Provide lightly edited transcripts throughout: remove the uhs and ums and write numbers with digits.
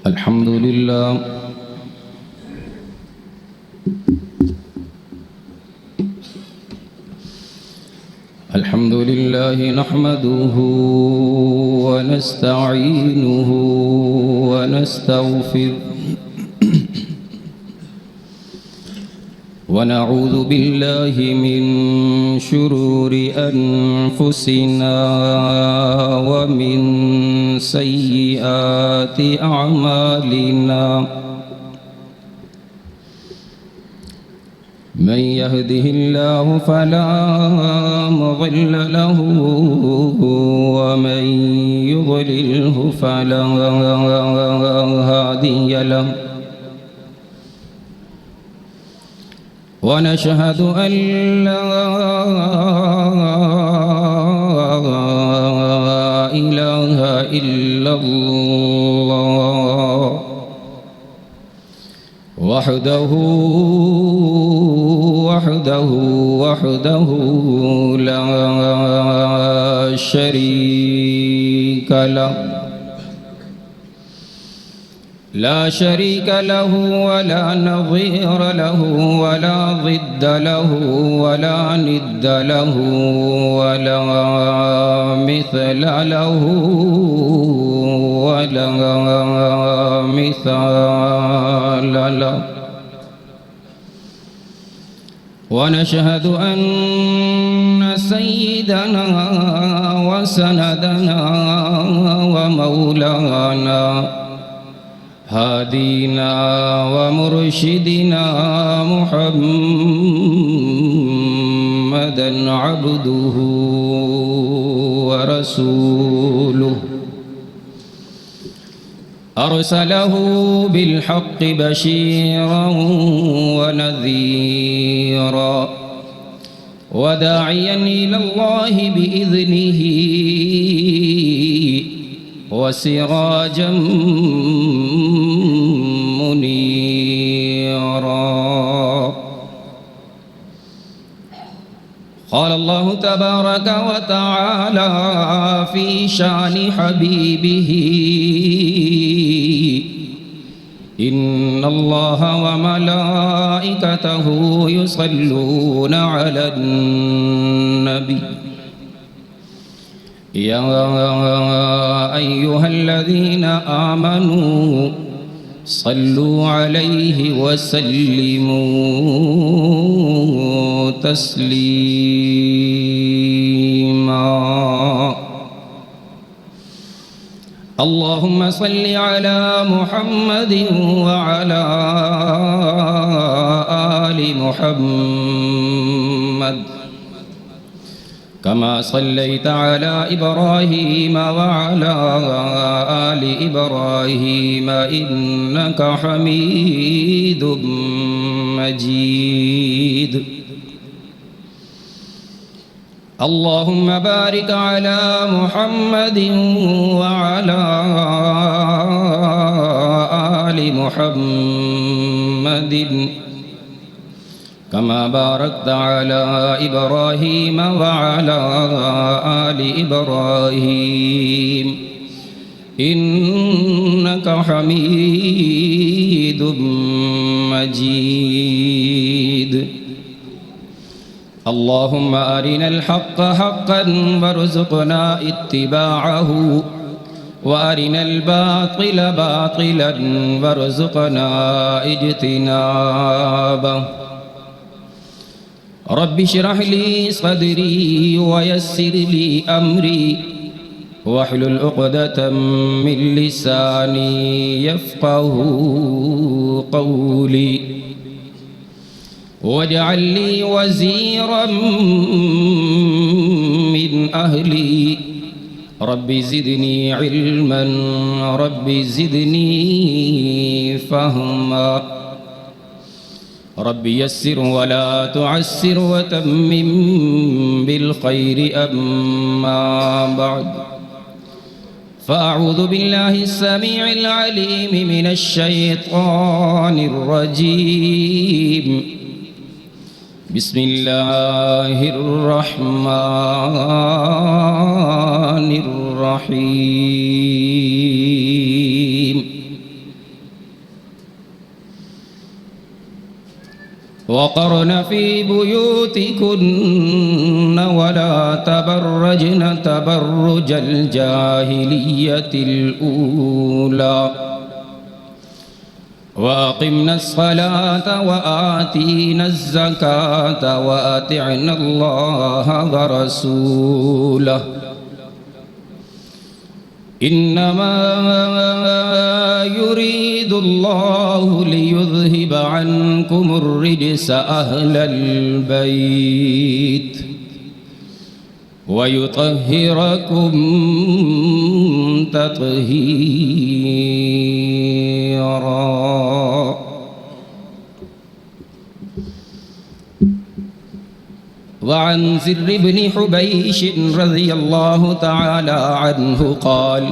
الحمد لله الحمد لله نحمده ونستعينه ونستغفره ونعوذ بالله من شرور أنفسنا ومن سيئات أعمالنا من يهده الله فلا مضل له ومن يضلله فلا هادي له ونشهد أن لا إله إلا الله وحده لا شريك له ولا نظير له ولا ضد له ولا ند له ولا مثل له ولا مثال له ونشهد أن سيدنا وسندنا ومولانا هادينا ومرشدنا محمدًا عبده ورسوله أرسله بالحق بشيرا ونذيرا وداعيا إلى الله بإذنه وسراجا منيرا قال الله تبارك وتعالى في شان حبيبه إن الله وملائكته يصلون على النبي يا أيها الذين آمنوا صلوا عليه وسلموا تسليما اللهم صل على محمد وعلى آل محمد كما صليت على إبراهيم وعلى آل إبراهيم إنك حميد مجيد اللهم بارك على محمد وعلى آل محمد كما باركت على إبراهيم وعلى آل إبراهيم إنك حميد مجيد اللهم أرنا الحق حقا وارزقنا اتباعه وأرنا الباطل باطلا وارزقنا اجتنابه رب اشرح لي صدري ويسر لي أمري واحلل عقدة من لساني يفقه قولي واجعل لي وزيرا من أهلي رب زدني علما رب زدني فهما رب يسر ولا تعسر وتمم بالخير أما بعد فأعوذ بالله السميع العليم من الشيطان الرجيم بسم الله الرحمن الرحيم وقرن في بيوتكن ولا تبرجن تبرج الجاهلية الأولى وأقمنا الصلاة وآتينا الزكاة وأطعنا الله ورسوله إنما يريد الله ليذهب عنكم الرجس أهل البيت ويطهركم تطهيرا. وعن زر بن حبيش رضي الله تعالى عنه قال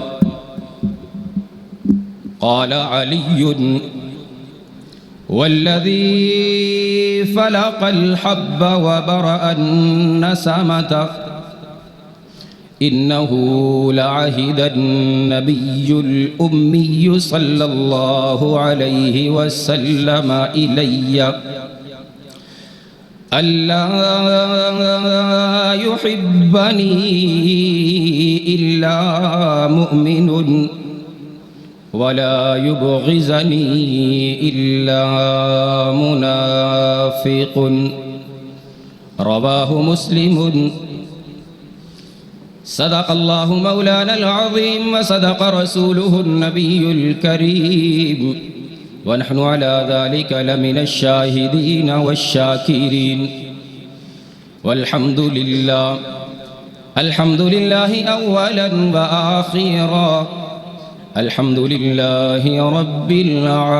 قال علي والذي فلق الحب وبرأ النسمة إنه لعهد النبي الأمي صلى الله عليه وسلم إلي ألا يحبني إلا مؤمن ولا يبغضني إلا منافق. رواه مسلم. صدق الله مولانا العظيم وصدق رسوله النبي الكريم ونحن على ذلك لمن الشاهدين والشاكرين والحمد لله. الحمد لله أولا وآخرا. الحمد لله رب العالمين.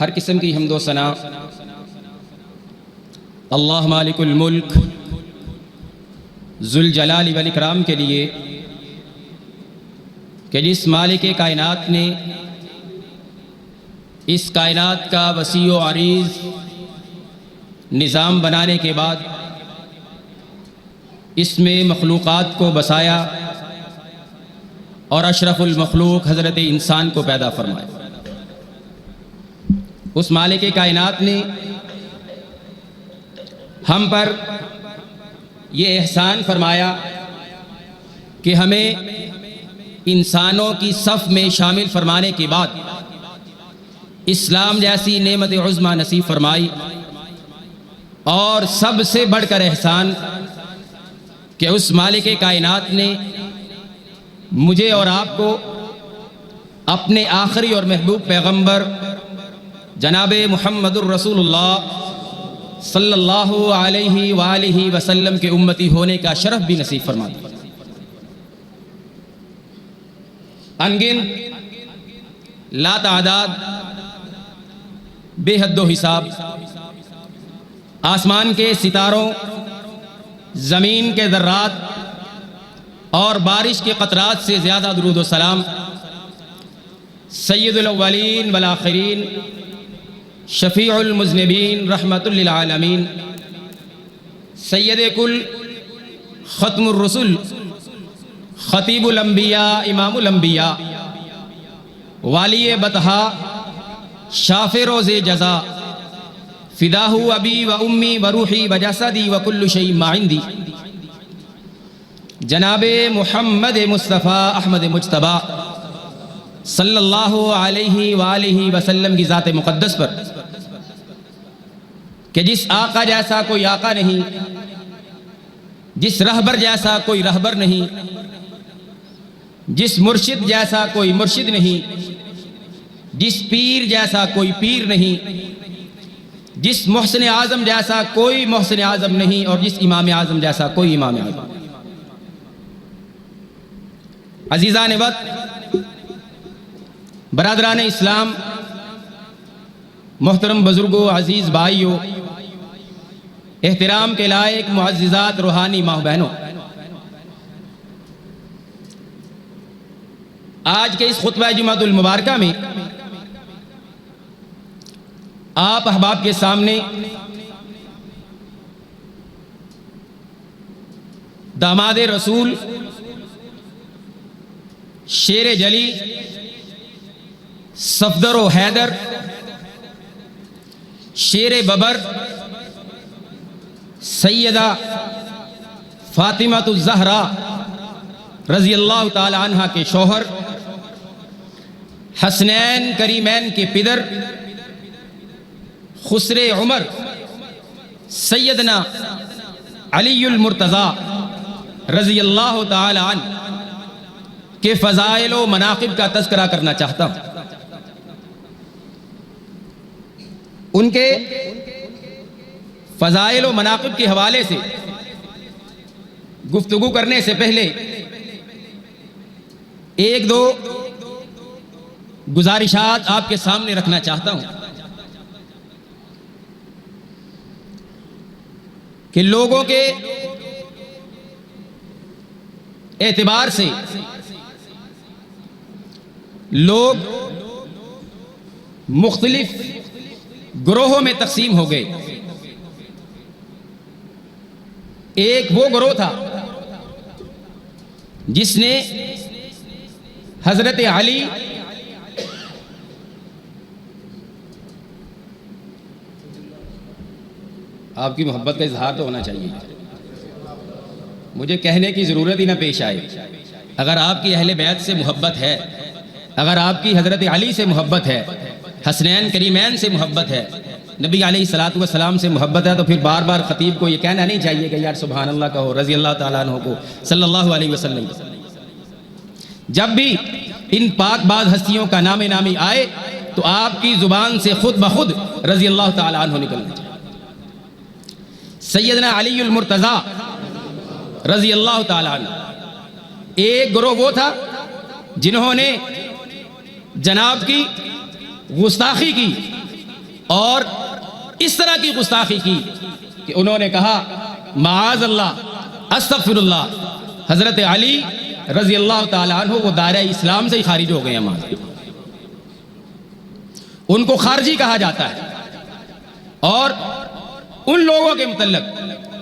ہر قسم کی حمد و ثنا اللہ مالک الملک ذوالجلال والاکرام کے لیے کہ جس مالک کائنات نے اس کائنات کا وسیع و عریض نظام بنانے کے بعد اس میں مخلوقات کو بسایا اور اشرف المخلوق حضرت انسان کو پیدا فرمایا. اس مالک کائنات نے ہم پر یہ احسان فرمایا کہ ہمیں انسانوں کی صف میں شامل فرمانے کے بعد اسلام جیسی نعمت عظمیٰ نصیب فرمائی. اور سب سے بڑھ کر احسان کہ اس مالک کائنات نے مجھے اور آپ کو اپنے آخری اور محبوب پیغمبر جناب محمد الرسول اللہ صلی اللہ علیہ وآلہ وسلم کے امتی ہونے کا شرف بھی نصیب فرما دیا. انگن لا تعداد بے حد و حساب آسمان کے ستاروں، زمین کے ذرات اور بارش کے قطرات سے زیادہ درود و سلام سید الاولین والآخرین شفیع المذنبین رحمت للعالمین سید کل ختم الرسل خطیب الانبیاء امام الانبیاء والی بطحا شاف روز جزا فداہ ابی و امی و روحی و جسدی و کل شیء ما عندی جناب محمد مصطفیٰ احمد مجتبیٰ صلی اللہ علیہ وآلہ وسلم کی ذات مقدس پر کہ جس آقا جیسا کوئی آقا نہیں، جس رہبر جیسا کوئی رہبر نہیں، جس مرشد جیسا کوئی مرشد نہیں، جس پیر جیسا کوئی پیر نہیں، جس محسن اعظم جیسا کوئی محسن اعظم نہیں، اور جس امام اعظم جیسا کوئی امام اعظم. عزیزان وقت، برادران اسلام، محترم بزرگوں، عزیز بھائیوں، احترام کے لائق معززات روحانی ماں بہنوں، آج کے اس خطبہ جمعۃ المبارکہ میں آپ احباب کے سامنے داماد رسول شیر جلی صفدر و حیدر، شیر ببر سیدہ فاطمہ الزہرا رضی اللہ تعالی عنہ کے شوہر، حسنین کریمین کے پدر خسر عمر سیدنا علی المرتضیٰ رضی اللہ تعالی عنہ کے فضائل و مناقب کا تذکرہ کرنا چاہتا ہوں۔ ان کے فضائل و مناقب کے حوالے سے گفتگو کرنے سے پہلے ایک دو گزارشات آپ کے سامنے رکھنا چاہتا ہوں کہ لوگوں کے اعتبار سے لوگ مختلف گروہوں میں تقسیم ہو گئے۔ ایک وہ گروہ تھا جس نے حضرت علی آپ کی محبت کا اظہار تو ہونا چاہیے، مجھے کہنے کی ضرورت ہی نہ پیش آئے۔ اگر آپ کی اہل بیت سے محبت ہے، اگر آپ کی حضرت علی سے محبت ہے، حسنین کریمین سے محبت ہے، نبی علیہ الصلوۃ والسلام سے محبت ہے، تو پھر بار بار خطیب کو یہ کہنا نہیں چاہیے کہ یار سبحان اللہ کہو، رضی اللہ تعالیٰ عنہ کو، صلی اللہ علیہ وسلم۔ جب بھی ان پاک باز ہستیوں کا نام نامی آئے تو آپ کی زبان سے خود بخود رضی اللہ تعالیٰ عنہ نکلنا چاہیے۔ سیدنا علی المرتضیٰ رضی اللہ تعالیٰ عنہ ایک گروہ وہ تھا جنہوں نے جناب کی گستاخی کی، اور اس طرح کی گستاخی کی کہ انہوں نے کہا معاذ اللہ، استغفر اللہ، حضرت علی رضی اللہ تعالیٰ عنہ وہ دائرہ اسلام سے ہی خارج ہو گئے ہیں، ان کو خارجی کہا جاتا ہے۔ اور ان لوگوں کے متعلق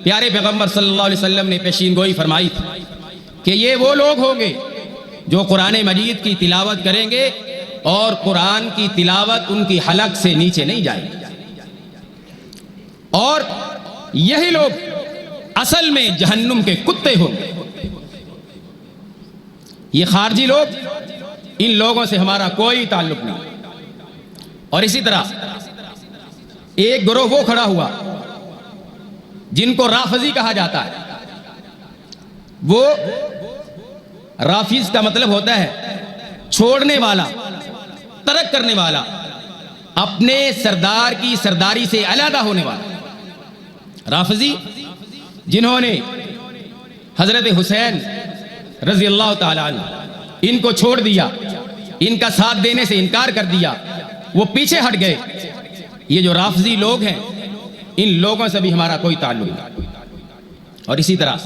پیارے پیغمبر صلی اللہ علیہ وسلم نے پیشین گوئی فرمائی تھی کہ یہ وہ لوگ ہوں گے جو قرآن مجید کی تلاوت کریں گے اور قرآن کی تلاوت ان کی حلق سے نیچے نہیں جائے گی، اور یہی لوگ اصل میں جہنم کے کتے ہوں گے۔ یہ خارجی لوگ، ان لوگوں سے ہمارا کوئی تعلق نہیں۔ اور اسی طرح ایک گروہ وہ کھڑا ہوا جن کو رافضی کہا جاتا ہے۔ وہ رافض کا مطلب ہوتا ہے چھوڑنے والا، ترک کرنے والا، اپنے سردار کی سرداری سے علیحدہ ہونے والا۔ رافضی جنہوں نے حضرت حسین رضی اللہ تعالیٰ عنہ ان کو چھوڑ دیا، ان کا ساتھ دینے سے انکار کر دیا، وہ پیچھے ہٹ گئے۔ یہ جو رافضی لوگ ہیں ان لوگوں سے بھی ہمارا کوئی تعلق نہیں۔ اور اسی طرح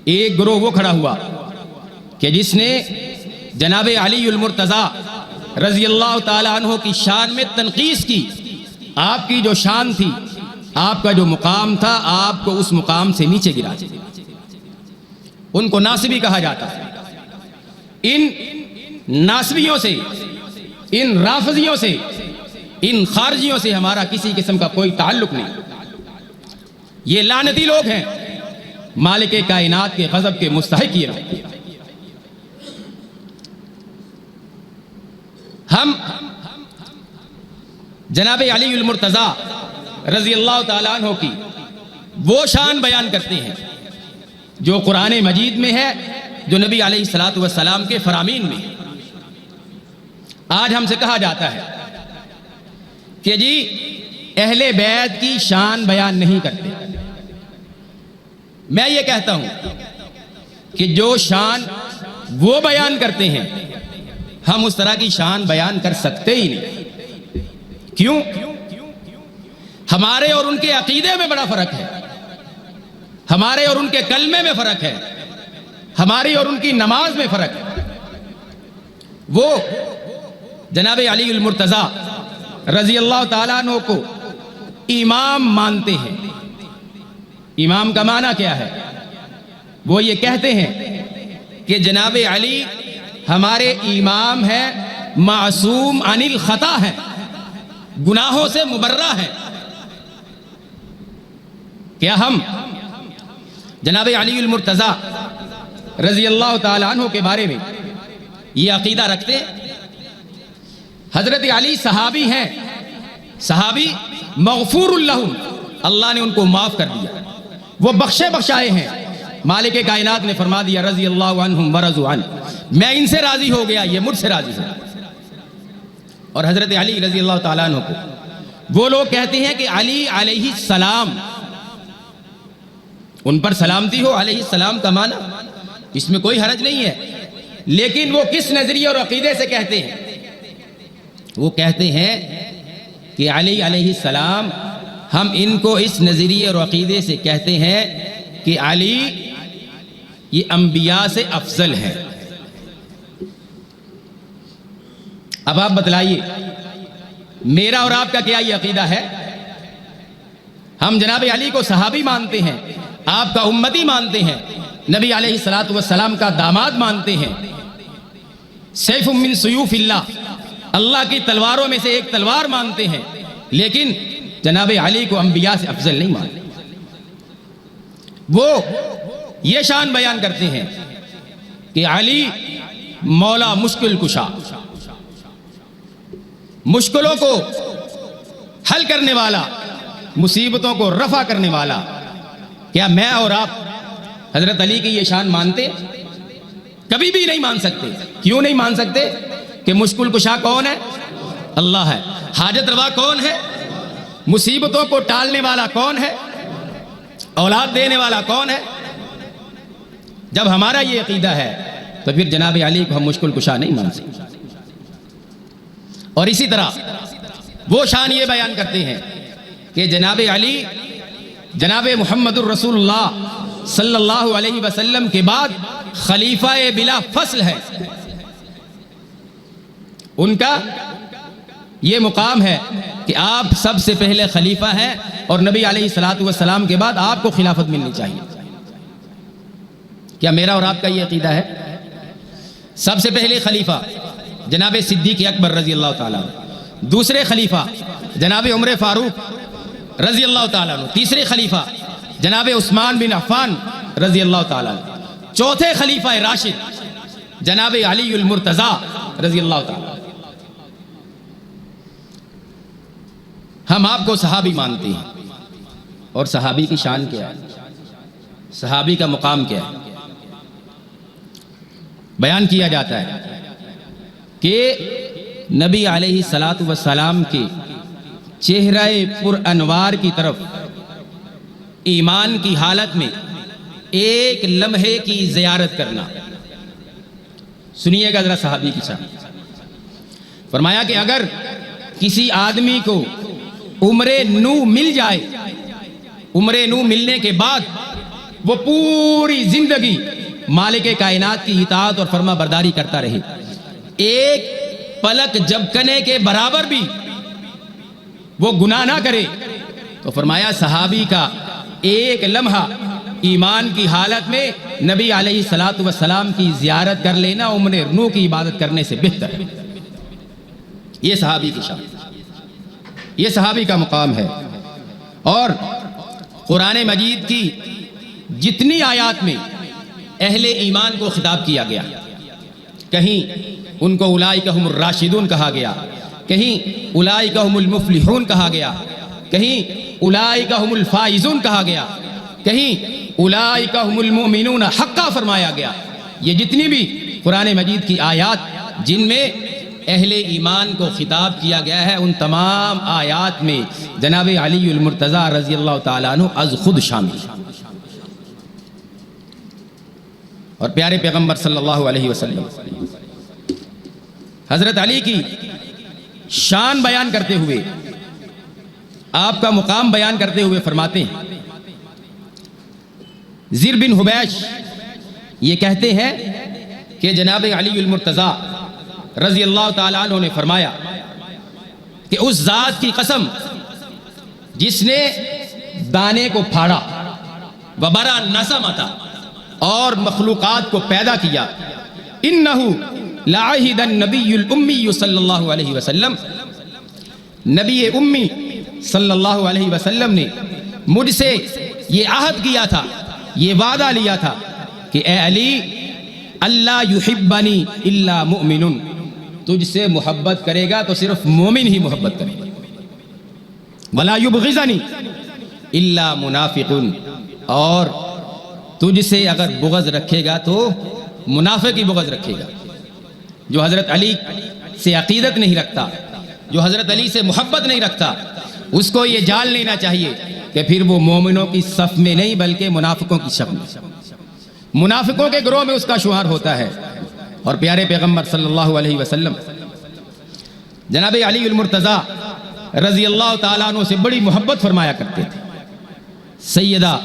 ایک گروہ وہ کھڑا ہوا کہ جس نے جناب علی المرتضیٰ رضی اللہ تعالیٰ عنہ کی شان میں تنقیص کی۔ آپ کی جو شان تھی، آپ کا جو مقام تھا، آپ کو اس مقام سے نیچے گرا دیا۔ ان کو ناصبی کہا جاتا ہے۔ ان ناصبیوں سے، ان رافضیوں سے، ان خارجیوں سے ہمارا کسی قسم کا کوئی تعلق نہیں۔ یہ لعنتی لوگ ہیں، مالک کائنات کے غضب کے مستحق یہ لوگ۔ ہم جناب علی المرتضیٰ رضی اللہ تعالیٰ عنہ کی وہ شان بیان کرتے ہیں جو قرآن مجید میں ہے، جو نبی علیہ الصلوۃ والسلام کے فرامین میں ہے۔ آج ہم سے کہا جاتا ہے کہ جی اہل بیت کی شان بیان نہیں کرتے۔ میں یہ کہتا ہوں کہ جو شان وہ بیان کرتے ہیں ہم اس طرح کی شان بیان کر سکتے ہی نہیں۔ کیوں؟ ہمارے اور ان کے عقیدے میں بڑا فرق ہے، ہمارے اور ان کے کلمے میں فرق ہے، ہماری اور ان کی نماز میں فرق ہے۔ وہ جناب علی المرتضیٰ رضی اللہ تعالیٰ عنہ کو امام مانتے ہیں۔ امام کا معنی کیا ہے؟ وہ یہ کہتے ہیں کہ جناب علی ہمارے امام ہیں معصوم عن الخطا ہیں، گناہوں سے مبرہ ہیں. کیا ہم جناب علی المرتضیٰ رضی اللہ تعالی عنہ کے بارے میں یہ عقیدہ رکھتے ہیں؟ حضرت علی صحابی ہیں، صحابی مغفور لہم، اللہ نے ان کو معاف کر دیا، وہ بخشے بخشائے ہیں. مالک کائنات نے فرما دیا رضی اللہ عنہم ورضوا عنہ، میں ان سے راضی ہو گیا، یہ مجھ سے راضی ہے. اور حضرت علی رضی اللہ تعالیٰ عنہ کو وہ لوگ کہتے ہیں کہ علی علیہ السلام، ان پر سلامتی ہو، علیہ السلام کا معنی اس میں کوئی حرج نہیں ہے، لیکن وہ کس نظریے اور عقیدے سے کہتے ہیں؟ وہ کہتے ہیں کہ علی علیہ السلام، ہم ان کو اس نظریے اور عقیدے سے کہتے ہیں کہ علی یہ انبیاء سے افضل ہے. اب آپ بتلائیے میرا اور آپ کا کیا یہ عقیدہ ہے؟ ہم جناب علی کو صحابی مانتے ہیں، آپ کا امتی مانتے ہیں، نبی علیہ الصلوۃ والسلام کا داماد مانتے ہیں، سیف من سیوف اللہ، اللہ کی تلواروں میں سے ایک تلوار مانتے ہیں، لیکن جناب علی کو انبیاء سے افضل نہیں مانتے. وہ یہ شان بیان کرتے ہیں کہ علی مولا مشکل کشا، مشکلوں کو حل کرنے والا، مصیبتوں کو رفع کرنے والا. کیا میں اور آپ حضرت علی کی یہ شان مانتے؟ کبھی بھی نہیں مان سکتے. کیوں نہیں مان سکتے؟ کہ مشکل کشا کون ہے؟ اللہ ہے. حاجت روا کون ہے؟ مصیبتوں کو ٹالنے والا کون ہے؟ اولاد دینے والا کون ہے؟ جب ہمارا یہ عقیدہ ہے تو پھر جناب علی کو ہم مشکل کشا نہیں مان سکتے. اور اسی طرح وہ شان یہ بیان کرتے ہیں کہ جناب علی جناب محمد الرسول اللہ صلی اللہ علیہ وسلم کے بعد خلیفہ بلا فصل ہے. ان کا یہ مقام ہے کہ آپ سب سے پہلے خلیفہ ہیں اور نبی علیہ الصلوۃ والسلام کے بعد آپ کو خلافت ملنی چاہیے. کیا میرا اور آپ کا یہ عقیدہ ہے؟ سب سے پہلے خلیفہ جناب صدیق اکبر رضی اللہ تعالیٰ عنہ، دوسرے خلیفہ جناب عمر فاروق رضی اللہ تعالیٰ عنہ، تیسرے خلیفہ جناب عثمان بن عفان رضی اللہ تعالیٰ عنہ، چوتھے خلیفہ راشد جناب علی المرتضیٰ رضی اللہ تعالیٰ عنہ. ہم آپ کو صحابی مانتے ہیں، اور صحابی کی شان کیا ہے؟ صحابی کا مقام کیا ہے؟ بیان کیا جاتا ہے کہ نبی علیہ الصلوۃ والسلام کے چہرہ پر انوار کی طرف ایمان کی حالت میں ایک لمحے کی زیارت کرنا. سنیے گا ذرا صحابی کی شان. فرمایا کہ اگر کسی آدمی کو عمر نو مل جائے، عمر نو ملنے کے بعد وہ پوری زندگی مالک کائنات کی اطاعت اور فرما برداری کرتا رہے، ایک پلک جھپکنے کے برابر بھی وہ گناہ نہ کرے، تو فرمایا صحابی کا ایک لمحہ ایمان کی حالت میں نبی علیہ الصلوۃ والسلام کی زیارت کر لینا عمر نو کی عبادت کرنے سے بہتر ہے. یہ صحابی کی شان، یہ صحابی کا مقام ہے. اور قرآن مجید کی جتنی آیات میں اہل ایمان کو خطاب کیا گیا، کہیں ان کو اولئک ھم الراشدون کہا گیا، کہیں اولئک ھم المفلحون کہا گیا، کہیں اولئک ھم الفائزون کہا گیا، کہیں اولئک ھم المؤمنون حقا فرمایا گیا. یہ جتنی بھی قرآن مجید کی آیات جن میں اہل ایمان کو خطاب کیا گیا ہے، ان تمام آیات میں جناب علی المرتضیٰ رضی اللہ تعالیٰ عنہ از خود شامل. اور پیارے پیغمبر صلی اللہ علیہ وسلم حضرت علی کی شان بیان کرتے ہوئے، آپ کا مقام بیان کرتے ہوئے فرماتے ہیں، زر بن حبیش یہ کہتے ہیں کہ جناب علی المرتضیٰ رضی اللہ تعالیٰ عنہ نے فرمایا کہ اس ذات کی قسم جس نے دانے کو پھاڑا، وبرا نسمتا، اور مخلوقات کو پیدا کیا، انہو لعهد النبی الامی صلی اللہ علیہ وسلم، نبی امی صلی اللہ علیہ وسلم نے مجھ سے یہ عہد کیا تھا، یہ وعدہ لیا تھا کہ اے علی، اللہ یحبنی الا مؤمن، تجھ سے محبت کرے گا تو صرف مومن ہی محبت کرے گا، ولا یبغضنی الا منافق، اور تجھ سے اگر بغض رکھے گا تو منافق ہی بغض رکھے گا۔ جو حضرت علی سے عقیدت نہیں رکھتا، جو حضرت علی سے محبت نہیں رکھتا، اس کو یہ جان لینا چاہیے کہ پھر وہ مومنوں کی صف میں نہیں بلکہ منافقوں کی صف میں، منافقوں کے گروہ میں اس کا شمار ہوتا ہے۔ اور پیارے پیغمبر صلی اللہ علیہ وسلم جناب علی المرتضیٰ رضی اللہ تعالیٰ عنہ سے بڑی محبت فرمایا کرتے تھے۔ سیدہ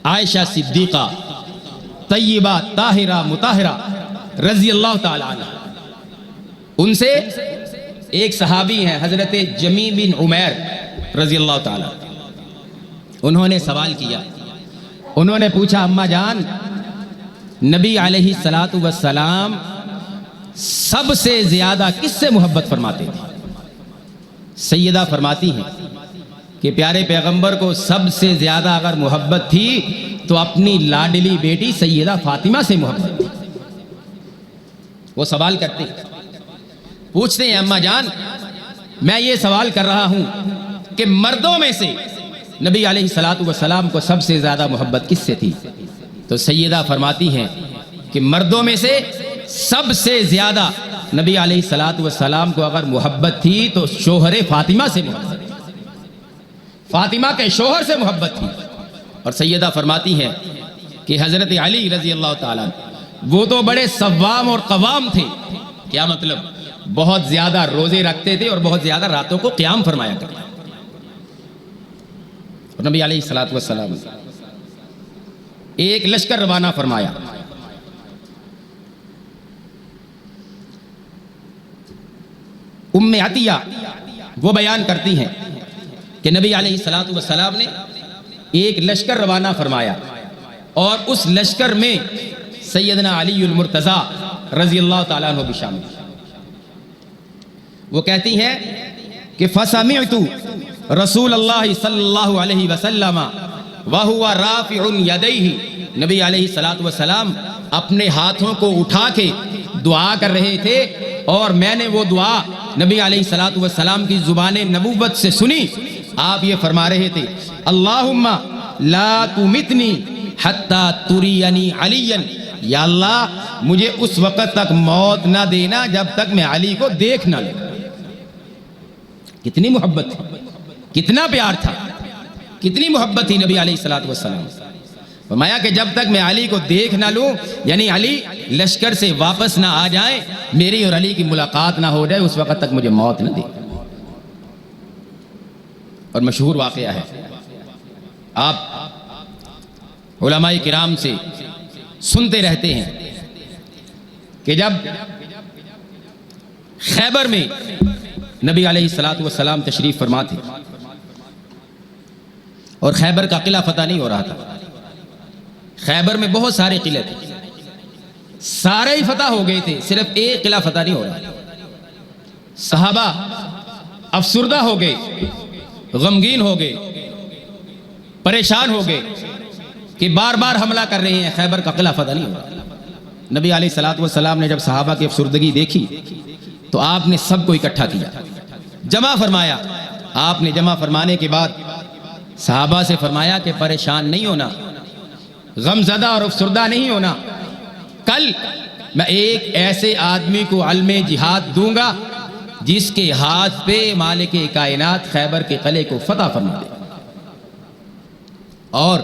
عائشہ صدیقہ طیبہ طاہرہ مطہرہ رضی اللہ تعالیٰ عنہ، ان سے ایک صحابی ہیں حضرت جمی بن عمیر رضی اللہ تعالیٰ، انہوں نے سوال کیا، انہوں نے پوچھا اماں جان، نبی علیہ السلام سب سے زیادہ کس سے محبت فرماتے تھے؟ سیدہ فرماتی ہیں کہ پیارے پیغمبر کو سب سے زیادہ اگر محبت تھی تو اپنی لاڈلی بیٹی سیدہ فاطمہ سے محبت تھی۔ وہ سوال کرتے پوچھتے ہیں اماں جان، میں یہ سوال کر رہا ہوں کہ مردوں میں سے نبی علیہ السلام کو سب سے زیادہ محبت کس سے تھی؟ تو سیدہ فرماتی ہیں کہ مردوں میں سے سب سے زیادہ نبی علیہ السلام کو اگر محبت تھی تو شوہر فاطمہ سے محبت تھی، فاطمہ کے شوہر سے محبت تھی۔ اور سیدہ فرماتی ہیں کہ حضرت علی رضی اللہ تعالیٰ وہ تو بڑے صوام اور قوام تھے، کیا مطلب؟ بہت زیادہ روزے رکھتے تھے اور بہت زیادہ راتوں کو قیام فرمایا کرتے تھے۔ اور نبی علیہ السلام ایک لشکر روانہ فرمایا، ام عطیہ وہ بیان کرتی ہیں کہ نبی علیہ السلام نے ایک لشکر روانہ فرمایا اور اس لشکر میں سیدنا علی المرتضیٰ رضی اللہ تعالیٰ عنہ بھی شامل۔ وہ کہتی ہیں کہ فَسَمِعْتُ رسول اللہ صلی اللہ علیہ وسلم وَهُوَ رَافِعٌ يَدَيْهِ، نبی علیہ السلام اپنے ہاتھوں کو اٹھا کے دعا کر رہے تھے، اور میں نے وہ دعا نبی علیہ السلام کی زبان نبوت سے سنی۔ آپ یہ فرما رہے تھے اللہم لا تمتنی حتی ترینی علی، یا اللہ مجھے اس وقت تک موت نہ دینا جب تک میں علی کو دیکھ نہ لوں۔ کتنی محبت تھی، کتنا پیار تھا، کتنی محبت تھی نبی علیہ السلام۔ فرمایا کہ جب تک میں علی کو دیکھ نہ لوں، یعنی علی لشکر سے واپس نہ آ جائیں، میری اور علی کی ملاقات نہ ہو جائے، اس وقت تک مجھے موت نہ دے۔ اور مشہور واقعہ ہے، آپ علماء کرام سے سنتے رہتے ہیں کہ جب خیبر میں نبی علیہ السلام تشریف فرما تھے اور خیبر کا قلعہ فتح نہیں ہو رہا تھا، خیبر میں بہت سارے قلعے تھے، سارے ہی فتح ہو گئے تھے، صرف ایک قلعہ فتح نہیں ہو رہا۔ صحابہ افسردہ ہو گئے، غمگین ہو گئے، پریشان ہو گئے کہ بار بار حملہ کر رہے ہیں، خیبر کا قلعہ فتح نہیں ہو رہا۔ نبی علیہ السلام نے جب صحابہ کی افسردگی دیکھی تو آپ نے سب کو اکٹھا کیا، جمع فرمایا۔ آپ نے جمع فرمانے کے بعد صحابہ سے فرمایا کہ پریشان نہیں ہونا، غم زدہ اور افسردہ نہیں ہونا، کل میں ایک ایسے آدمی کو علم جہاد دوں گا جس کے ہاتھ پہ مالک کائنات خیبر کے قلعے کو فتح فرما دے، اور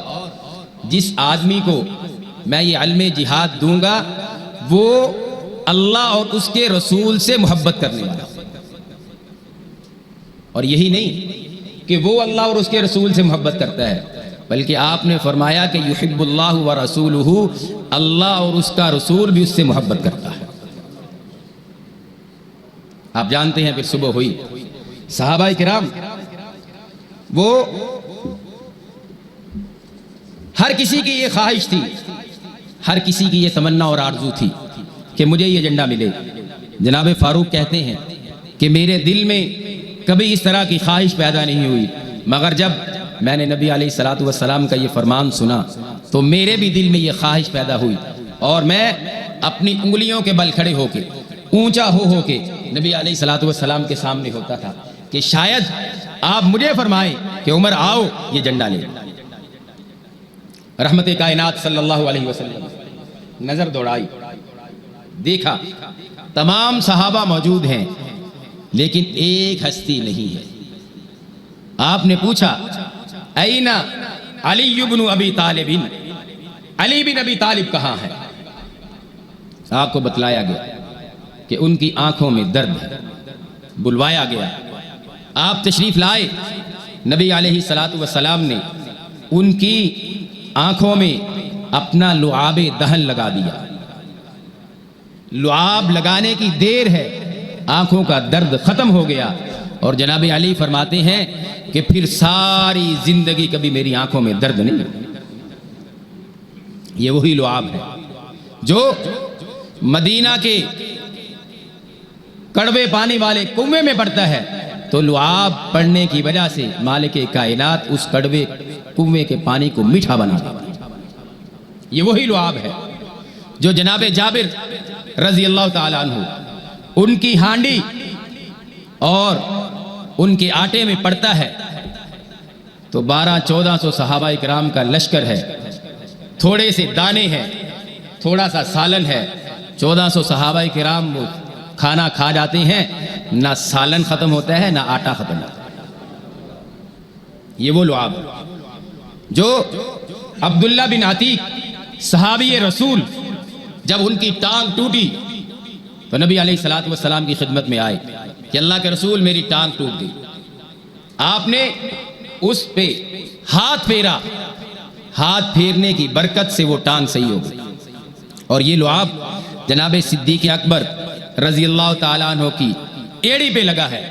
جس آدمی کو میں یہ علم جہاد دوں گا وہ اللہ اور اس کے رسول سے محبت کرنے والا۔ اور یہی نہیں کہ وہ اللہ اور اس کے رسول سے محبت کرتا ہے، بلکہ آپ نے فرمایا کہ یحب اللہ ورسولہ، اللہ اور اس کا رسول بھی اس سے محبت کرتا ہے۔ آپ جانتے ہیں پھر صبح ہوئی، صحابہ کرام وہ ہر کسی کی یہ خواہش تھی، ہر کسی کی یہ تمنا اور آرزو تھی کہ مجھے یہ جھنڈا ملے۔ جناب فاروق کہتے ہیں کہ میرے دل میں کبھی اس طرح کی خواہش پیدا نہیں ہوئی، مگر جب میں نے نبی علیہ الصلوۃ والسلام کا یہ فرمان سنا تو میرے بھی دل میں یہ خواہش پیدا ہوئی، اور میں اپنی انگلیوں کے بل کھڑے ہو کے اونچا ہو کے نبی علیہ الصلوۃ والسلام کے سامنے ہوتا تھا کہ شاید آپ مجھے فرمائیں کہ عمر آؤ یہ جھنڈا لے۔ رحمت کائنات صلی اللہ علیہ وسلم نظر دوڑائی، دیکھا تمام صحابہ موجود ہیں لیکن ایک ہستی نہیں ہے۔ آپ نے پوچھا اینا علی بن ابی طالب، علی بن ابی طالب کہاں ہے؟ آپ کو بتلایا گیا کہ ان کی آنکھوں میں درد ہے۔ بلوایا گیا، آپ تشریف لائے، نبی علیہ الصلوۃ والسلام نے ان کی آنکھوں میں اپنا لعاب دہن لگا دیا۔ لعاب لگانے کی دیر ہے، آنکھوں کا درد ختم ہو گیا، اور جناب علی فرماتے ہیں کہ پھر ساری زندگی کبھی میری آنکھوں میں درد نہیں۔ یہ وہی لعاب ہے جو مدینہ کے کڑوے پانی والے کنویں میں پڑتا ہے، تو لعاب پڑنے کی وجہ سے مالک کائنات اس کڑوے کنویں کے پانی کو میٹھا بنا دیتا ہے۔ یہ وہی لعاب ہے جو جناب جابر رضی اللہ تعالیٰ عنہ ان کی ہانڈی اور ان کے آٹے میں پڑتا ہے تو 1200-1400 صحابہ کرام کا لشکر ہے، تھوڑے سے دانے ہیں، تھوڑا سا سالن ہے، 1400 صحابہ کرام وہ کھانا کھا جاتے ہیں، نہ سالن ختم ہوتا ہے نہ آٹا ختم ہوتا ہے۔ یہ وہ لعاب جو عبداللہ بن عتیق صحابی رسول جب ان کی ٹانگ ٹوٹی تو نبی علیہ الصلوۃ والسلام کی خدمت میں آئے کہ اللہ کے رسول میری ٹانگ ٹوٹ گئی۔ آپ نے اس پہ ہاتھ پھیرا، ہاتھ پھیرنے کی برکت سے وہ ٹانگ صحیح ہو گئی، اور یہ لعاب جناب صدیق اکبر رضی اللہ تعالیٰ عنہ کی ایڑی پہ لگا ہے۔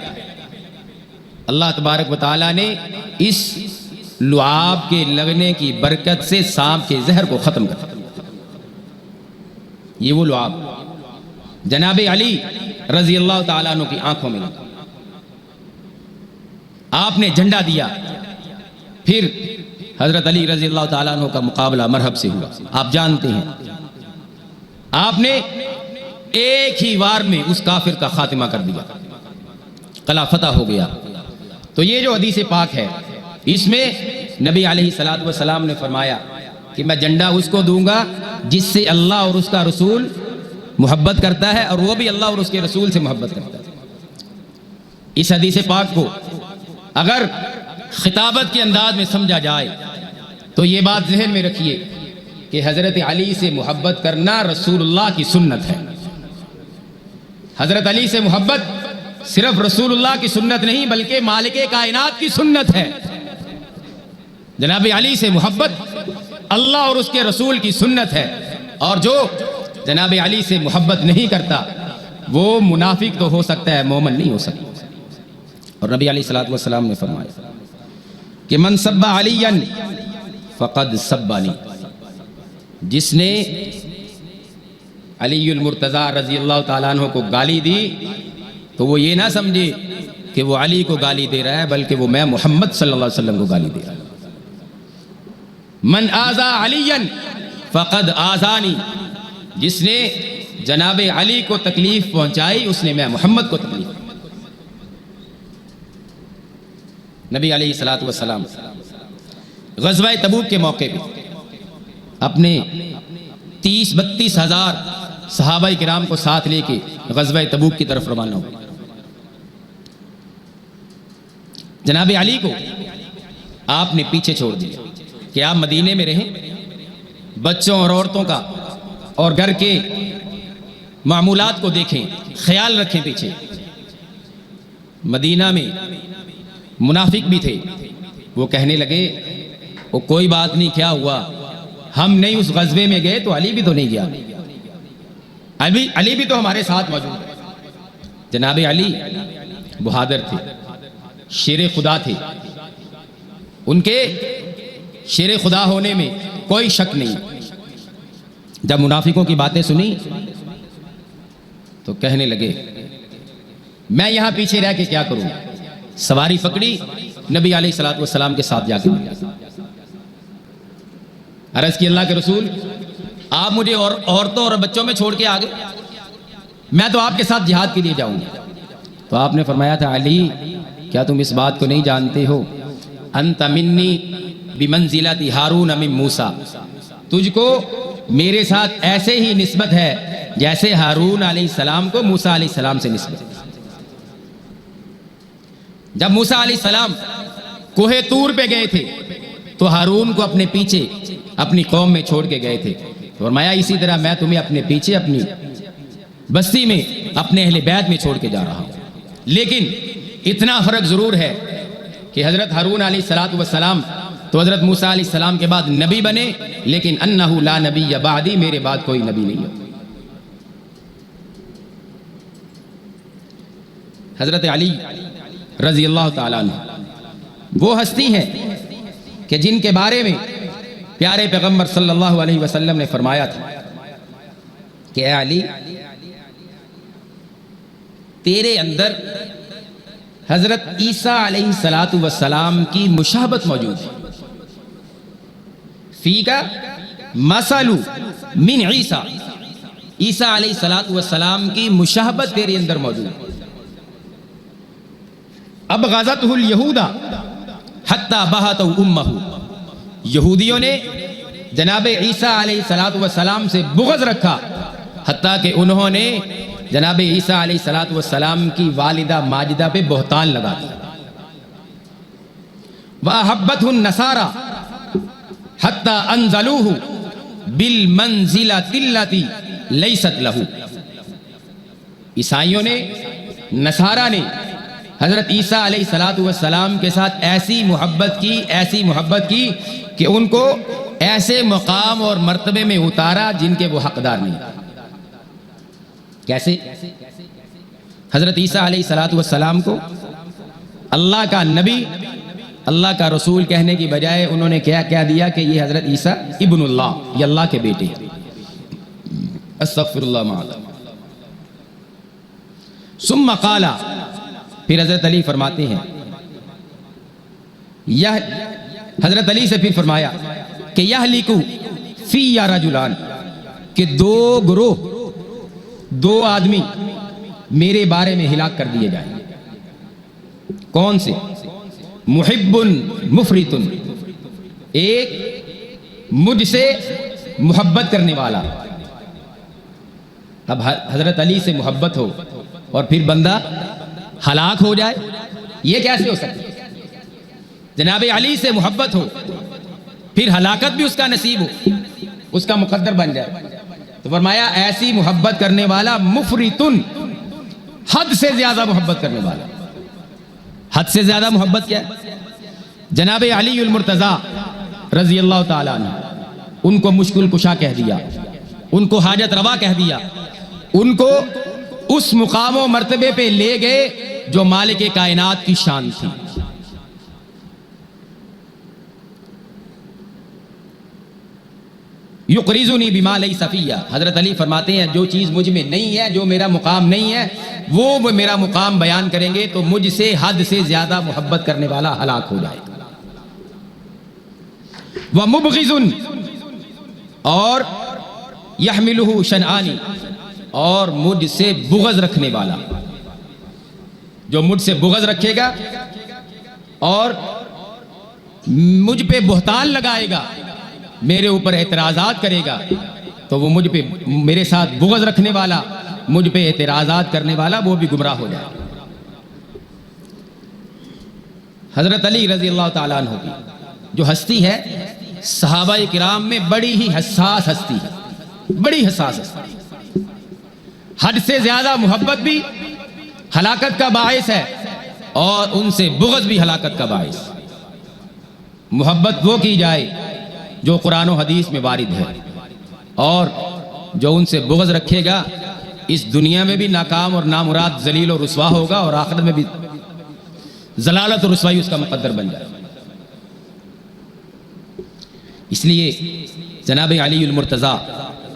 اللہ تبارک و تعالیٰ نے اس لعاب کے لگنے کی برکت سے سانپ کے زہر کو ختم کر دیا۔ یہ وہ لعاب جناب علی رضی اللہ تعالیٰ عنہ کی آنکھوں میں لگا۔ آپ نے جھنڈا دیا، پھر حضرت علی رضی اللہ تعالیٰ عنہ کا مقابلہ مرحب سے ہوا۔ آپ جانتے ہیں آپ نے ایک ہی وار میں اس کافر کا خاتمہ کر دیا، قلعہ فتح ہو گیا۔ تو یہ جو حدیث پاک ہے اس میں نبی علیہ الصلوۃ والسلام نے فرمایا کہ میں جھنڈا اس کو دوں گا جس سے اللہ اور اس کا رسول محبت کرتا ہے، اور وہ بھی اللہ اور اس کے رسول سے محبت کرتا ہے۔ اس حدیث پاک کو اگر خطابت کے انداز میں سمجھا جائے تو یہ بات ذہن میں رکھیے کہ حضرت علی سے محبت کرنا رسول اللہ کی سنت ہے۔ حضرت علی سے محبت صرف رسول اللہ کی سنت نہیں بلکہ مالک کائنات کی سنت ہے۔ جناب علی سے محبت اللہ اور اس کے رسول کی سنت ہے، اور جو جناب علی سے محبت نہیں کرتا وہ منافق تو ہو سکتا ہے، مومن نہیں ہو سکتا۔ اور نبی علیہ الصلوۃ والسلام نے فرمایا کہ من سب علیا فقد سبانی، جس نے علی المرتضیٰ رضی اللہ تعالیٰ عنہ کو گالی دی تو وہ یہ نہ سمجھے کہ وہ علی کو گالی دے رہا ہے، بلکہ وہ میں محمد صلی اللہ علیہ وسلم کو گالی دے رہا ہے۔ من آذا علیا فقد آذانی، جس نے جناب علی کو تکلیف پہنچائی اس نے میں محمد کو تکلیف پہنچائی۔ نبی علیہ الصلوۃ والسلام غزوہ تبوک کے موقع پہ اپنے 30-32 ہزار صحابہ کرام کو ساتھ لے کے غزوہ تبوک کی طرف روانہ ہوئے۔ جناب علی کو آپ نے پیچھے چھوڑ دیا کہ آپ مدینے میں رہیں، بچوں اور عورتوں کا اور گھر کے معمولات کو دیکھیں، خیال رکھیں۔ پیچھے مدینہ میں منافق بھی تھے، وہ کہنے لگے وہ کوئی بات نہیں، کیا ہوا، ہم نہیں اس غزوے میں گئے تو علی بھی تو نہیں گیا، علی بھی تو ہمارے ساتھ موجود ہے۔ جناب علی بہادر تھے، شیر خدا تھے، ان کے شیر خدا ہونے میں کوئی شک نہیں۔ جب منافقوں کی باتیں سنی تو کہنے لگے میں یہاں پیچھے رہ کے کیا کروں؟ سواری پکڑی، نبی علیہ الصلوۃ والسلام کے ساتھ جا کے عرض کی اللہ کے رسول آپ مجھے عورتوں اور بچوں میں چھوڑ کے آگے، میں تو آپ کے ساتھ جہاد کے لیے جاؤں گا۔ تو آپ نے فرمایا تھا علی کیا تم اس بات کو نہیں جانتے ہو انت منی بمنزلۃ ہارون من موسیٰ، تجھ کو میرے ساتھ ایسے ہی نسبت ہے جیسے ہارون علیہ السلام کو موسیٰ علیہ السلام سے نسبت ہے۔ جب موسیٰ علیہ السلام کوہ طور پہ گئے تھے تو ہارون کو اپنے پیچھے اپنی قوم میں چھوڑ کے گئے تھے، فرمایا اسی طرح میں تمہیں اپنے پیچھے اپنی بستی میں اپنے اہل بیت میں چھوڑ کے جا رہا ہوں۔ لیکن اتنا فرق ضرور ہے کہ حضرت ہارون علیہ السلام تو حضرت موسیٰ علیہ السلام کے بعد نبی بنے، لیکن انہ لا نبی بعدی، میرے بعد کوئی نبی نہیں ہے۔ حضرت علی رضی اللہ تعالیٰ عنہ وہ ہستی ہیں کہ جن کے بارے میں پیارے پیغمبر صلی اللہ علیہ وسلم نے فرمایا تھا کہ اے علی تیرے اندر حضرت عیسیٰ علیہ السلام کی مشابہت موجود ہے، فیکا مثل من عیسیٰ، عیسیٰ علیہ السلام کی مشابہت تیرے اندر موجود ہے۔ اب غزتہ الیہود حتی بہتوا امہ، یہودیوں نے جناب عیسیٰ علیہ السلام سے بغض رکھا حتیٰ کہ انہوں نے جناب عیسیٰ علیہ السلام کی والدہ ماجدہ پہ بہتان لگا دیا۔ وَأَحَبَّتْهُ النَّصَارَى حَتَّى أَنزَلُوهُ بِالْمَنزِلَةِ الَّتِي لَيْسَتْ لَهُ، عیسائیوں نے، نصارہ نے حضرت عیسیٰ علیہ السلام کے ساتھ ایسی محبت کی کہ ان کو ایسے مقام اور مرتبے میں اتارا جن کے وہ حقدار نہیں۔ کیسے؟ حضرت عیسیٰ علیہ السلام کو اللہ کا نبی، اللہ کا رسول کہنے کی بجائے انہوں نے کیا دیا کہ یہ حضرت عیسیٰ ابن اللہ، یہ اللہ کے بیٹے ہیں۔ استغفر اللہ معاذ۔ ثم قال، پھر حضرت علی فرماتے ہیں، حضرت علی سے پھر فرمایا کہ یہلک فی رجلان، کہ دو گروہ، دو آدمی میرے بارے میں ہلاک کر دیے جائیں۔ کون سے؟ محب مفرط، ایک مجھ سے محبت کرنے والا۔ اب حضرت علی سے محبت ہو اور پھر بندہ ہلاک ہو جائے، یہ کیسے ہو سکتا ہے؟ جناب علی سے محبت ہو پھر ہلاکت بھی اس کا نصیب ہو، اس کا مقدر بن جائے۔ تو فرمایا ایسی محبت کرنے والا مفرطن، حد سے زیادہ محبت کرنے والا۔ حد سے زیادہ محبت کیا ہے؟ جناب علی المرتضیٰ رضی اللہ تعالیٰ عنہ، ان کو مشکل کشا کہہ دیا، ان کو حاجت روا کہہ دیا، ان کو اس مقام و مرتبے پہ لے گئے جو مالک کائنات کی شان تھی۔ یقرضنی بما لیس فی، حضرت علی فرماتے ہیں جو چیز مجھ میں نہیں ہے، جو میرا مقام نہیں ہے، وہ میرا مقام بیان کریں گے تو مجھ سے حد سے زیادہ محبت کرنے والا ہلاک ہو جائے۔ ومبغض، اور یحملہ شنآنی، اور مجھ سے بغض رکھنے والا، جو مجھ سے بغض رکھے گا اور مجھ پہ بہتان لگائے گا، میرے اوپر اعتراضات کرے گا، تو وہ مجھ پہ، میرے ساتھ بغض رکھنے والا، مجھ پہ اعتراضات کرنے والا، وہ بھی گمراہ ہو جائے۔ حضرت علی رضی اللہ تعالیٰ عنہ کی جو ہستی ہے، صحابہ کرام میں بڑی ہی حساس ہستی ہے، بڑی حساس ہستی، حد سے زیادہ محبت بھی ہلاکت کا باعث ہے اور ان سے بغض بھی ہلاکت کا باعث۔ محبت وہ کی جائے جو قرآن و حدیث میں وارد ہے، اور جو ان سے بغض رکھے گا اس دنیا میں بھی ناکام اور نامراد ذلیل و رسوا ہوگا، اور آخرت میں بھی ضلالت و رسوائی اس کا مقدر بن جائے۔ اس لیے جناب علی المرتضیٰ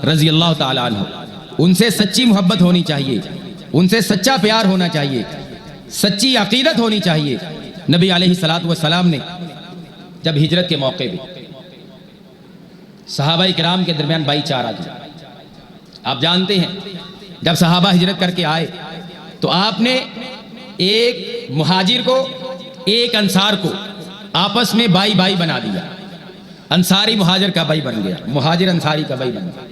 رضی اللہ تعالیٰ عنہ، ان سے سچی محبت ہونی چاہیے۔ ان سے سچا پیار ہونا چاہیے، سچی عقیدت ہونی چاہیے۔ نبی علیہ الصلوۃ والسلام نے جب ہجرت کے موقع پہ صحابہ کرام کے درمیان بھائی چارہ کیا، آپ جانتے ہیں جب صحابہ ہجرت کر کے آئے تو آپ نے ایک مہاجر کو ایک انصار کو آپس میں بائی بائی بنا دیا، انصاری مہاجر کا بھائی بن گیا، مہاجر انصاری کا بھائی بن گیا۔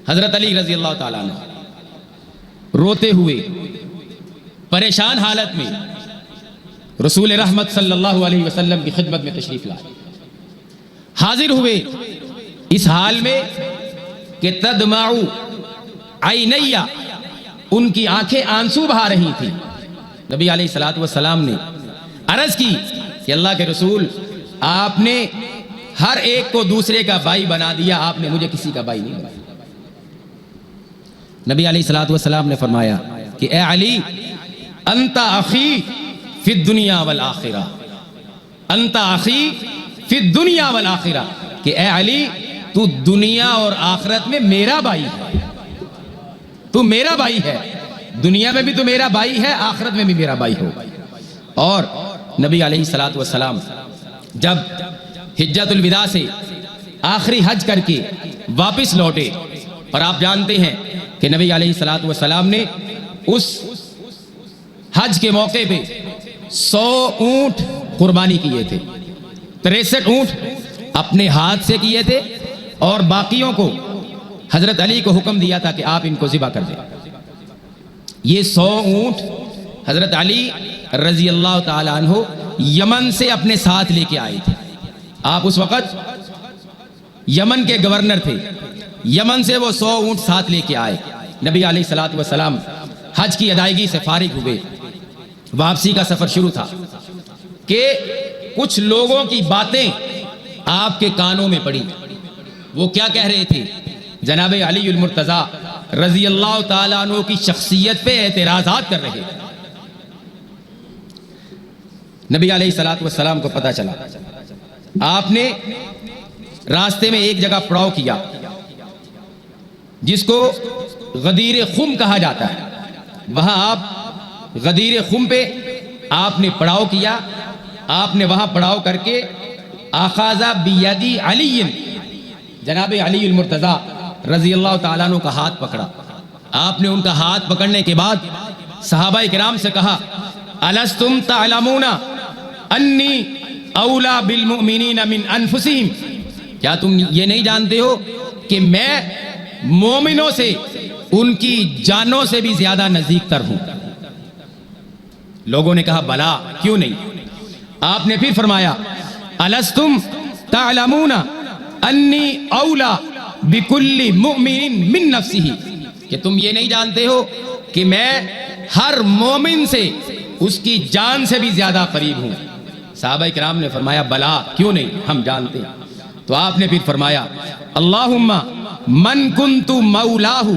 حضرت علی رضی اللہ تعالیٰ عنہ روتے ہوئے پریشان حالت میں رسول رحمت صلی اللہ علیہ وسلم کی خدمت میں تشریف لائے، حاضر ہوئے اس حال میں کہ تدمع عینی، ان کی آنکھیں آنسو بہا رہی تھی۔ نبی علیہ الصلوۃ والسلام نے عرض کی کہ اللہ کے رسول، آپ نے ہر ایک کو دوسرے کا بھائی بنا دیا، آپ نے مجھے کسی کا بھائی نہیں بنایا۔ نبی علیہ الصلوۃ والسلام نے فرمایا کہ اے علی، انت اخی فی الدنیا والآخرہ، انت اخی فی الدنیا والآخرہ، کہ اے علی تو دنیا اور آخرت میں میرا بھائی ہے، تو میرا بھائی ہے، دنیا میں بھی تو میرا بھائی ہے، آخرت میں بھی میرا بھائی ہو۔ اور نبی علیہ الصلوۃ والسلام جب حجۃ الوداع سے آخری حج کر کے واپس لوٹے، اور آپ جانتے ہیں کہ نبی علیہ الصلوۃ والسلام نے اس حج کے موقع پہ 100 اونٹ قربانی کیے تھے، 63 اونٹ اپنے ہاتھ سے کیے تھے، اور باقیوں کو حضرت علی کو حکم دیا تھا کہ آپ ان کو ذبح کر دیں۔ یہ 100 اونٹ حضرت علی رضی اللہ تعالیٰ عنہ یمن سے اپنے ساتھ لے کے آئے تھے۔ آپ اس وقت یمن کے گورنر تھے، یمن سے وہ 100 اونٹ ساتھ لے کے آئے۔ نبی علیہ الصلوۃ والسلام حج کی ادائیگی سے فارغ ہوئے، واپسی کا سفر شروع تھا کہ کچھ لوگوں کی باتیں آپ کے کانوں میں پڑی۔ وہ کیا کہہ رہے تھے؟ جناب علی المرتضیٰ رضی اللہ تعالیٰ عنہ کی شخصیت پہ اعتراضات کر رہے تھے۔ نبی علیہ الصلوۃ والسلام کو پتہ چلا، آپ نے راستے میں ایک جگہ پڑاؤ کیا جس کو غدیر خم کہا جاتا ہے، وہاں آپ غدیر خم پہ آپ نے پڑاؤ کیا۔ آپ نے وہاں پڑاؤ کر کے آخاذہ بیدی علی، جناب علی المرتضیٰ رضی اللہ تعالیٰ عنہ کا ہاتھ پکڑا۔ آپ نے ان کا ہاتھ پکڑنے کے بعد صحابہ کرام سے کہا، الستم تعلمون انی اولا بالمؤمنین من انفسہم، کیا تم یہ نہیں جانتے ہو کہ میں مومنوں سے ان کی جانوں سے بھی زیادہ نزدیک تر ہوں؟ لوگوں نے کہا بلا، کیوں نہیں؟ آپ نے پھر فرمایا، الستم تعلمون انی اولا بکل مؤمن من نفسہ، کہ تم یہ نہیں جانتے ہو کہ میں ہر مومن سے اس کی جان سے بھی زیادہ قریب ہوں؟ صحابہ کرام نے فرمایا بلا، کیوں نہیں، ہم جانتے ہیں۔ تو آپ نے پھر فرمایا، اللہم من کنت مولاہ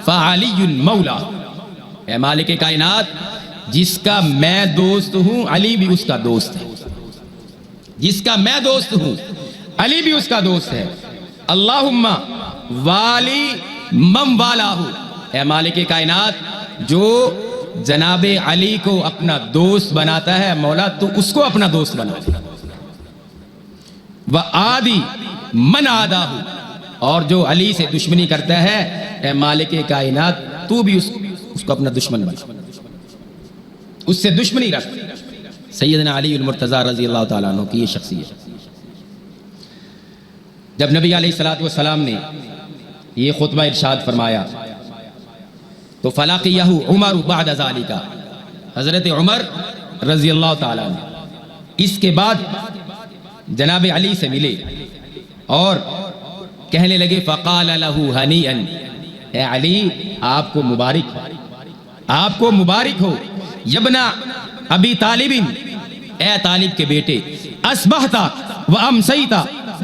فعلی مولاہ، اے مالک کائنات، جس کا میں دوست ہوں علی بھی اس کا دوست ہے، جس کا میں دوست ہوں علی بھی اس کا دوست ہے۔ اللہم والی من والاہ، اے مالک کائنات، جو جناب علی کو اپنا دوست بناتا ہے مولا، تو اس کو اپنا دوست بنا دے۔ وعادی من عاداہ، اور جو علی سے دشمنی کرتا ہے اے مالک کائنات، تو بھی اس کو اپنا دشمن بنا، اس سے دشمنی رکھ۔ سیدنا علی المرتضیٰ رضی اللہ تعالیٰ عنہ کی یہ شخصیت۔ جب نبی علیہ الصلوۃ والسلام نے یہ خطبہ ارشاد فرمایا تو فلاقیہ عمر بعد ذالک، حضرت عمر رضی اللہ تعالیٰ عنہ اس کے بعد جناب علی سے ملے اور کہنے لگے، فقال له ہنیئا، اے علی آپ کو مبارک ہو، آپ کو مبارک ہو، یبنا ابی طالب، اے طالب کے بیٹے، اصبحت و امسیت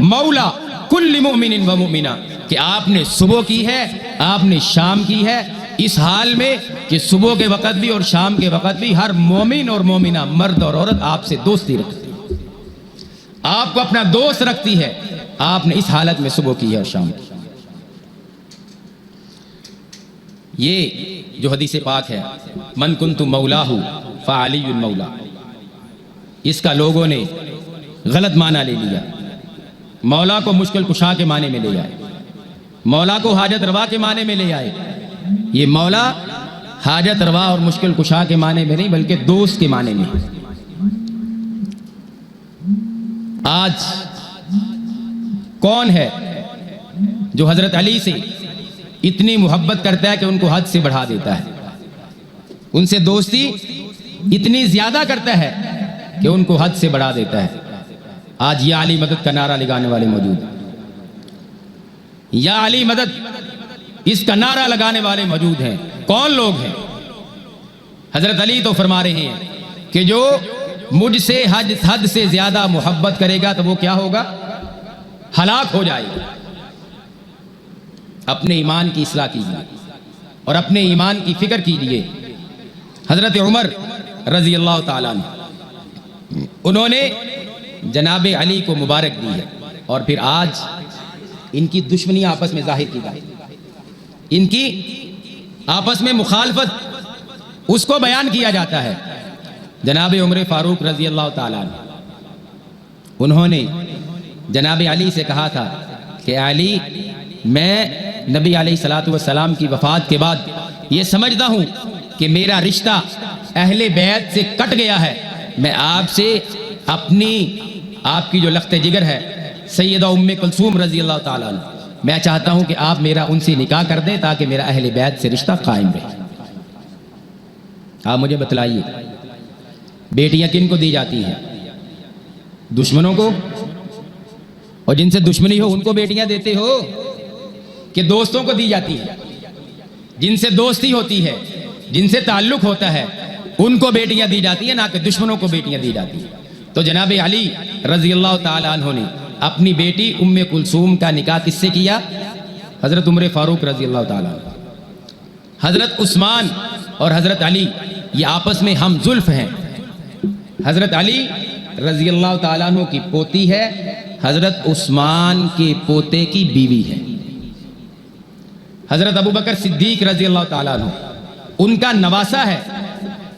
مولا کل مؤمن و مؤمنہ، کہ آپ نے صبح کی ہے، آپ نے شام کی ہے، اس حال میں کہ صبح کے وقت بھی اور شام کے وقت بھی ہر مومن اور مومنہ، مرد اور عورت آپ سے دوستی رکھتی ہے، آپ کو اپنا دوست رکھتی ہے۔ آپ نے اس حالت میں صبح کی ہے اور شام کی۔ یہ جو حدیث پاک ہے من کنت مولاہ فعلی المولا، اس کا لوگوں نے غلط معنی لے لیا، مولا کو مشکل کشا کے معنی میں لے آئے، مولا کو حاجت روا کے معنی میں لے آئے۔ یہ مولا حاجت روا اور مشکل کشا کے معنی میں نہیں بلکہ دوست کے معنی میں۔ آج کون ہے جو حضرت علی سے اتنی محبت کرتا ہے کہ ان کو حد سے بڑھا دیتا ہے، ان سے دوستی اتنی زیادہ کرتا ہے کہ ان کو حد سے بڑھا دیتا ہے؟ آج یا علی مدد کا نعرہ لگانے والے موجود ہیں، یا علی مدد اس کا نعرہ لگانے والے موجود ہیں۔ کون لوگ ہیں؟ حضرت علی تو فرما رہے ہیں کہ جو مجھ سے حد سے زیادہ محبت کرے گا تو وہ کیا ہوگا؟ ہلاک ہو جائے گا۔ اپنے ایمان کی اصلاح کیجیے اور اپنے ایمان کی فکر کیجیے۔ حضرت عمر رضی اللہ تعالیٰ عنہ، انہوں نے جناب علی کو مبارک دی ہے، اور پھر آج ان کی دشمنی آپس میں ظاہر کی جائے، ان کی آپس میں مخالفت اس کو بیان کیا جاتا ہے۔ جناب عمر فاروق رضی اللہ تعالیٰ عنہ، انہوں نے جناب علی سے کہا تھا کہ علی، میں نبی علیہ الصلوۃ والسلام کی وفات کے بعد یہ سمجھتا ہوں کہ میرا رشتہ اہل بیت سے کٹ گیا ہے، میں آپ سے آپ کی جو لخت جگر ہے سیدہ ام کلثوم رضی اللہ تعالیٰ عنہ، میں چاہتا ہوں کہ آپ میرا ان سے نکاح کر دیں تاکہ میرا اہل بیت سے رشتہ قائم رہے۔ آپ مجھے بتلائیے، بیٹیاں کن کو دی جاتی ہیں؟ دشمنوں کو؟ اور جن سے دشمنی ہو ان کو بیٹیاں دیتے ہو کہ دوستوں کو دی جاتی ہے؟ جن سے دوستی ہوتی ہے، جن سے تعلق ہوتا ہے، ان کو بیٹیاں دی جاتی ہیں، نہ کہ دشمنوں کو بیٹیاں دی جاتی ہیں۔ تو جناب علی رضی اللہ تعالیٰ عنہ نے اپنی بیٹی ام کلثوم کا نکاح کس سے کیا؟ حضرت عمر فاروق رضی اللہ تعالیٰ عنہ۔ حضرت عثمان اور حضرت علی یہ آپس میں ہم زلف ہیں۔ حضرت علی رضی اللہ تعالیٰ عنہ کی پوتی ہے، حضرت عثمان کے پوتے کی بیوی ہے۔ حضرت ابوبکر صدیق رضی اللہ تعالیٰ عنہ ان کا نواسا ہے،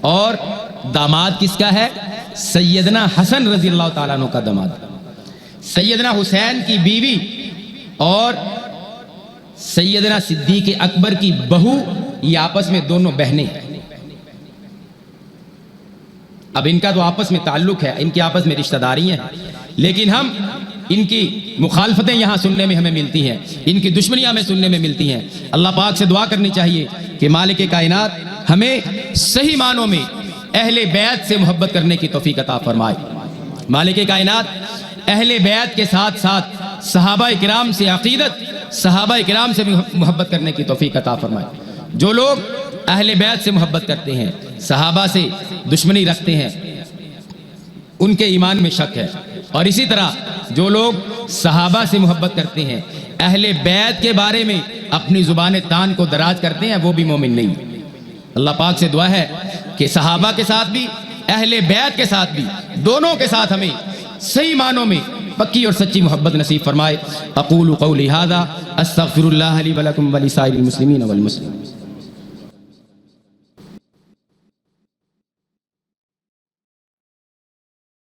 اور داماد کس کا ہے؟ سیدنا حسن رضی اللہ تعالیٰ عنہ کا داماد۔ سیدنا حسین کی بیوی اور سیدنا صدیق اکبر کی بہو، یہ آپس میں دونوں بہنیں ہیں۔ اب ان کا تو آپس میں تعلق ہے، ان کی آپس میں رشتہ داری ہیں، لیکن ہم ان کی مخالفتیں یہاں سننے میں ہمیں ملتی ہیں، ان کی دشمنیاں ہمیں سننے میں ملتی ہیں۔ اللہ پاک سے دعا کرنی چاہیے کہ مالک کائنات ہمیں صحیح معنوں میں اہل بیت سے محبت کرنے کی توفیق عطا فرمائے۔ مالک کائنات اہل بیت کے ساتھ ساتھ صحابہ کرام سے عقیدت، صحابہ کرام سے محبت کرنے کی توفیق عطا فرمائے۔ جو لوگ اہل بیت سے محبت کرتے ہیں، صحابہ سے دشمنی رکھتے ہیں، ان کے ایمان میں شک ہے، اور اسی طرح جو لوگ صحابہ سے محبت کرتے ہیں، اہل بیت کے بارے میں اپنی زبان تان کو دراز کرتے ہیں، وہ بھی مومن نہیں۔ اللہ پاک سے دعا ہے کہ صحابہ کے ساتھ بھی، اہل بیت کے ساتھ بھی، دونوں کے ساتھ ہمیں صحیح معنوں میں پکی اور سچی محبت نصیب فرمائے۔ اقول قولی ھذا استغفر اللہ لی ولکم ولسائر المسلمین والمسلمات۔